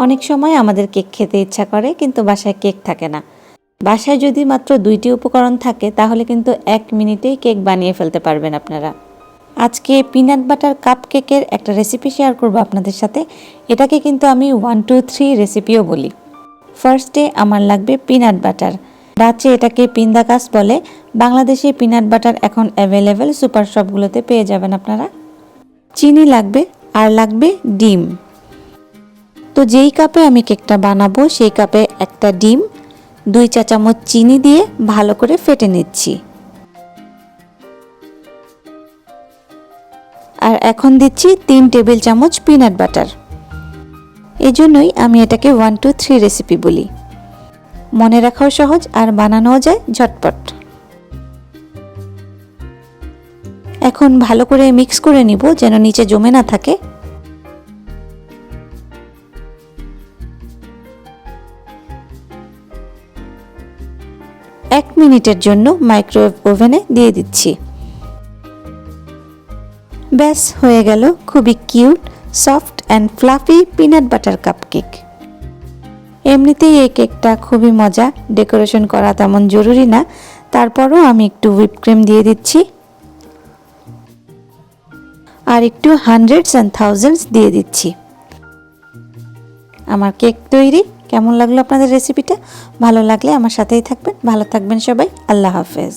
অনেক সময় আমাদের কেক খেতে ইচ্ছা করে কিন্তু বাসায় কেক থাকে না। বাসায় যদি মাত্র 2টি উপকরণ থাকে তাহলে কিন্তু 1 মিনিটেই কেক বানিয়ে ফেলতে পারবেন আপনারা। আজকে পিনাট বাটার কাপ কেকের একটা রেসিপি শেয়ার করব আপনাদের সাথে। এটাকে কিন্তু আমি 1 2 3 রেসিপিও বলি। ফার্স্টে আমার লাগবে পিনাট বাটার। ডাচে এটাকে পিন্দাকাস বলে। বাংলাদেশে পিনাট বাটার এখন অ্যাভেলেবেল, সুপার শপগুলোতে পেয়ে যাবেন আপনারা। চিনি লাগবে আর লাগবে ডিম। তো যেই কাপে আমি কেকটা বানাবো সেই কাপে একটা ডিম, 2 চা চামচ চিনি দিয়ে ভালো করে ফেটে নিচ্ছি। আর এখন দিচ্ছি 3 টেবিল চামচ পিনাট বাটার। এজন্যই আমি এটাকে 1 2 3 রেসিপি বলি। মনে রাখাও সহজ আর বানানোও যায় ঝটপট। এখন ভালো করে মিক্স করে নিব যেন নিচে জমে না থাকে। এক মিনিটের জন্য মাইক্রোওয়েভ ওভেনে দিয়ে দিচ্ছি। ব্যাস হয়ে গেল খুবই cute, soft and fluffy peanut butter cupcake. এমনিতেই এই কেকটা খুবই মজা, ডেকোরেশন করা তেমন জরুরি না, তারপরও আমি একটু হুইপ ক্রিম দিয়ে দিচ্ছি আর একটু হান্ড্রেডস অ্যান্ড থাউজেন্ডস দিয়ে দিচ্ছি। আমার কেক তৈরি। কেমন লাগলো আপনাদের রেসিপিটা? ভালো লাগলে আমার সাথেই থাকবেন। ভালো থাকবেন সবাই। আল্লাহ হাফেজ।